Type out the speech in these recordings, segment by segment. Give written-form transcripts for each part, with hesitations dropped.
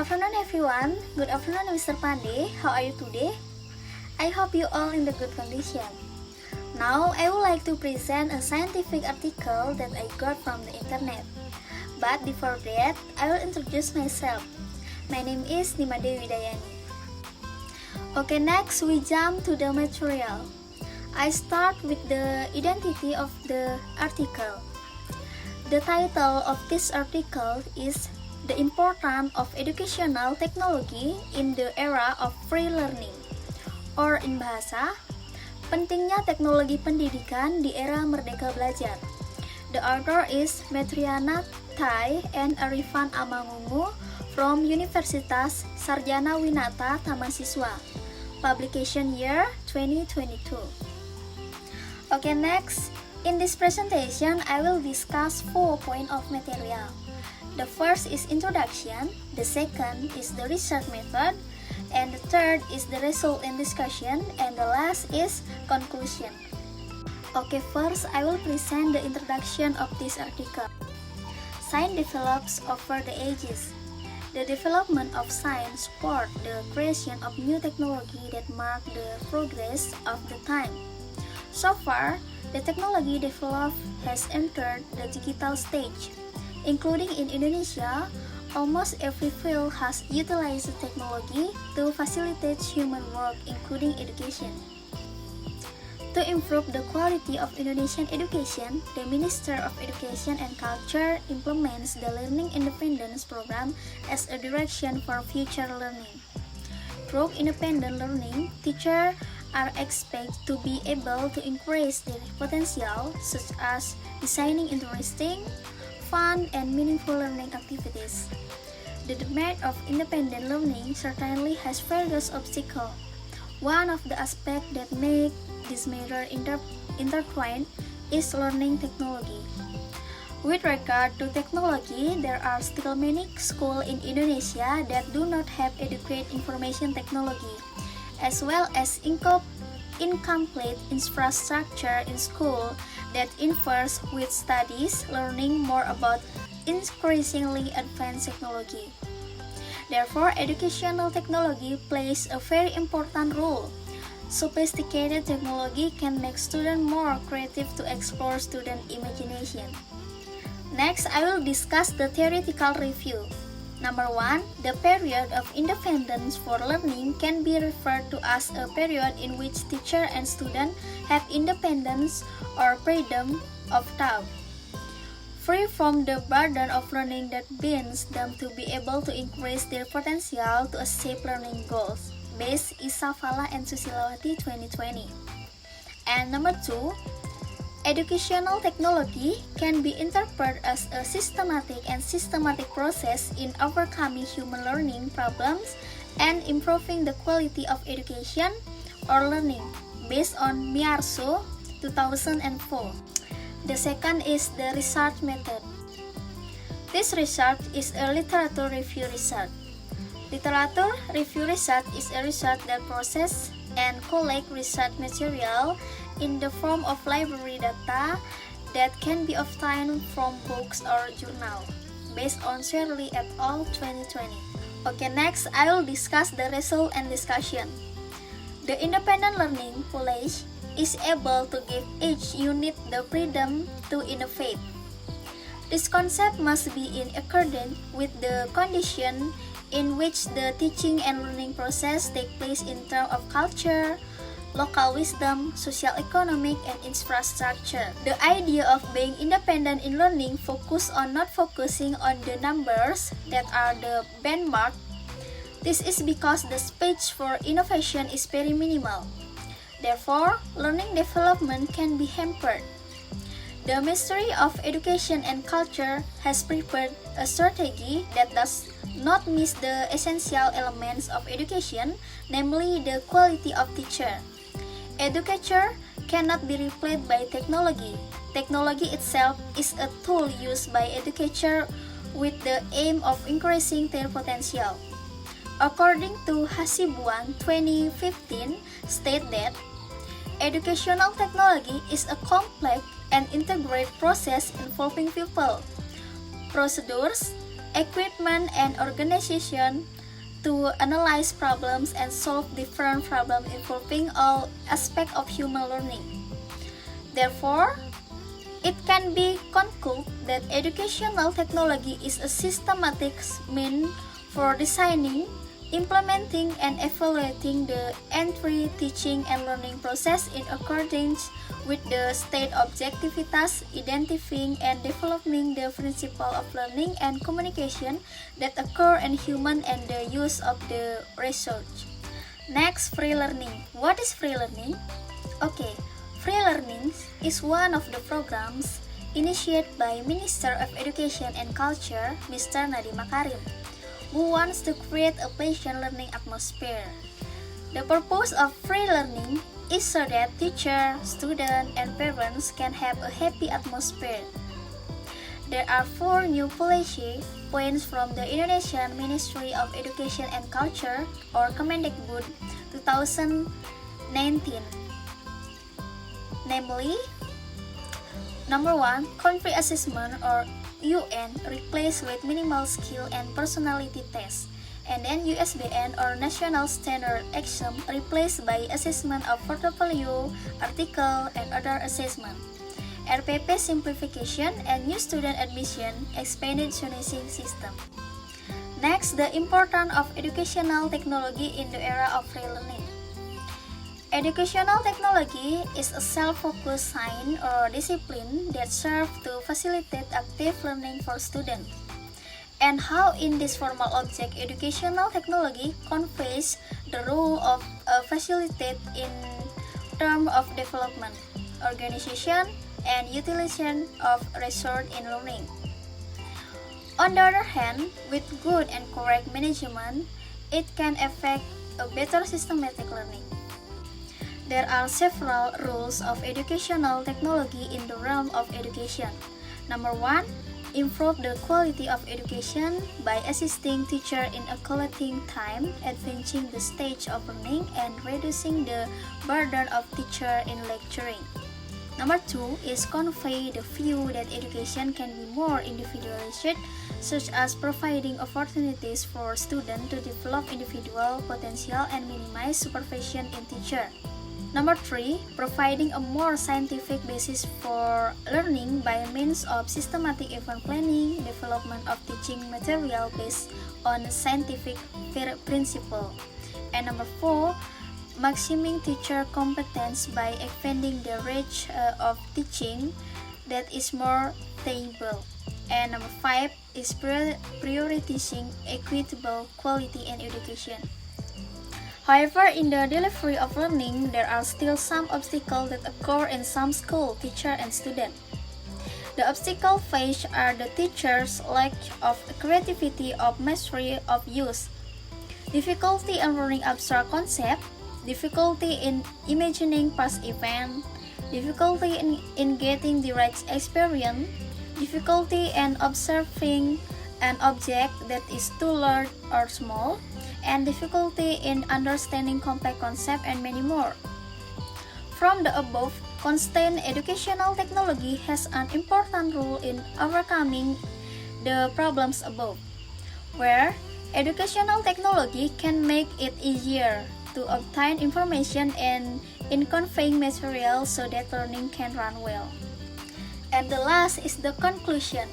afternoon everyone. Good afternoon Mr. Pandey. How are you today? I hope you all in the good condition. Now I would like to present a scientific article that I got from the internet. But before that, I will introduce myself. My name is Nimade Widayani. Okay, next we jump to the material. I start with the identity of the article. The title of this article is The Importance of Educational Technology in the Era of Free Learning, or in bahasa, pentingnya teknologi pendidikan di era merdeka belajar. The author is Metriana Thai and Arifan Amangungu from Universitas Sarjana Winata Tamansiswa. Publication year 2022. Okay, next. In this presentation, I will discuss 4 points of material. The first is introduction, the second is the research method, and the third is the result and discussion, and the last is conclusion. Okay, first I will present the introduction of this article. Science develops over the ages. The development of science support the creation of new technology that mark the progress of the time. So far, the technology developed has entered the digital stage. Including in Indonesia, almost every field has utilized the technology to facilitate human work, including education. To improve the quality of Indonesian education, the Minister of Education and Culture implements the Learning Independence Program as a direction for future learning. Through independent learning, teachers are expected to be able to increase their potential, such as designing interesting, fun, and meaningful learning activities. The demand of independent learning certainly has various obstacles. One of the aspects that make this matter intertwined is learning technology. With regard to technology, there are still many schools in Indonesia that do not have adequate information technology, as well as incomplete infrastructure in school that interferes with studies, learning more about increasingly advanced technology. Therefore, educational technology plays a very important role. Sophisticated technology can make students more creative to explore student imagination. Next, I will discuss the theoretical review. Number 1, the period of independence for learning can be referred to as a period in which teacher and student have independence or freedom of thought, free from the burden of learning that binds them to be able to increase their potential to achieve learning goals. Based Isa Fala and Susilawati 2020. And number 2, educational technology can be interpreted as a systematic process in overcoming human learning problems and improving the quality of education or learning, based on Miarso 2004. The second is the research method. This research is a literature review research. Literature review research is a research that processes and collects research material in the form of library data that can be obtained from books or journals, based on Shirley et al. 2020. Okay, next I will discuss the result and discussion. The independent learning college is able to give each unit the freedom to innovate. This concept must be in accordance with the condition in which the teaching and learning process take place in terms of culture, local wisdom, social economic, and infrastructure. The idea of being independent in learning focuses on not focusing on the numbers that are the benchmark. This is because the space for innovation is very minimal. Therefore, learning development can be hampered. The Ministry of Education and Culture has prepared a strategy that does not miss the essential elements of education, namely the quality of teacher. Educator cannot be replaced by technology. Technology itself is a tool used by educators with the aim of increasing their potential. According to Hasibuan 2015, state that educational technology is a complex and integrated process involving people, procedures, equipment, and organization to analyze problems and solve different problems involving all aspects of human learning. Therefore, it can be concluded that educational technology is a systematic means for designing, implementing, and evaluating the entire teaching and learning process in accordance with the state objectivitas, identifying and developing the principle of learning and communication that occur in human and the use of the research. Next, free learning. What is free learning? Okay, free learning is one of the programs initiated by Minister of Education and Culture, Mr. Nadiem Makarim, who wants to create a pleasant learning atmosphere. The purpose of free learning is so that teachers, students, and parents can have a happy atmosphere. There are 4 new policy points from the Indonesian Ministry of Education and Culture or Kemendikbud 2019. Namely, number 1, country assessment or UN replaced with minimal skill and personality tests, and then USBN or National Standard Exam replaced by assessment of portfolio, article, and other assessment. RPP simplification and new student admission expanded tuition system. Next, the importance of educational technology in the era of free learning. Educational technology is a self-focused science or discipline that serves to facilitate active learning for students. And how in this formal object educational technology conveys the role of a facilitate in terms of development, organization, and utilization of resource in learning. On the other hand, with good and correct management, it can affect a better systematic learning. There are several rules of educational technology in the realm of education. Number 1, improve the quality of education by assisting teachers in allocating time, advancing the stage of learning, and reducing the burden of teachers in lecturing. Number 2 is convey the view that education can be more individualized, such as providing opportunities for students to develop individual potential and minimize supervision in teacher. Number 3, providing a more scientific basis for learning by means of systematic event planning, development of teaching material based on scientific principle. And number 4, maximizing teacher competence by expanding the range of teaching that is more tangible. And number 5 is prioritizing equitable quality in education. However, in the delivery of learning, there are still some obstacles that occur in some school, teacher, and student. The obstacles faced are the teacher's lack of creativity of mastery of use, difficulty in learning abstract concept, difficulty in imagining past event, difficulty in getting direct experience, difficulty in observing an object that is too large or small, and difficulty in understanding complex concepts and many more. From the above, constant educational technology has an important role in overcoming the problems above, where educational technology can make it easier to obtain information and in conveying material so that learning can run well. And the last is the conclusion.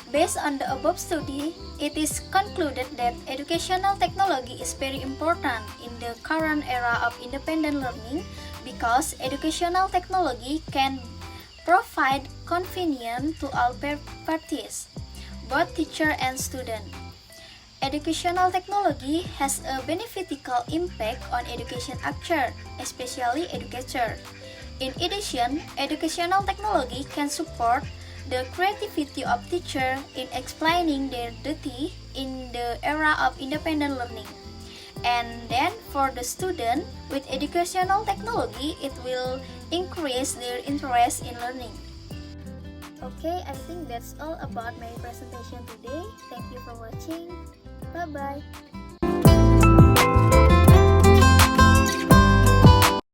Based on the above study, it is concluded that educational technology is very important in the current era of independent learning because educational technology can provide convenience to all parties, both teacher and student. Educational technology has a beneficial impact on education actors, especially educators. In addition, educational technology can support the creativity of teachers in explaining their duty in the era of independent learning. And then for the student, with educational technology, it will increase their interest in learning. Okay, I think that's all about my presentation today. Thank you for watching. Bye-bye.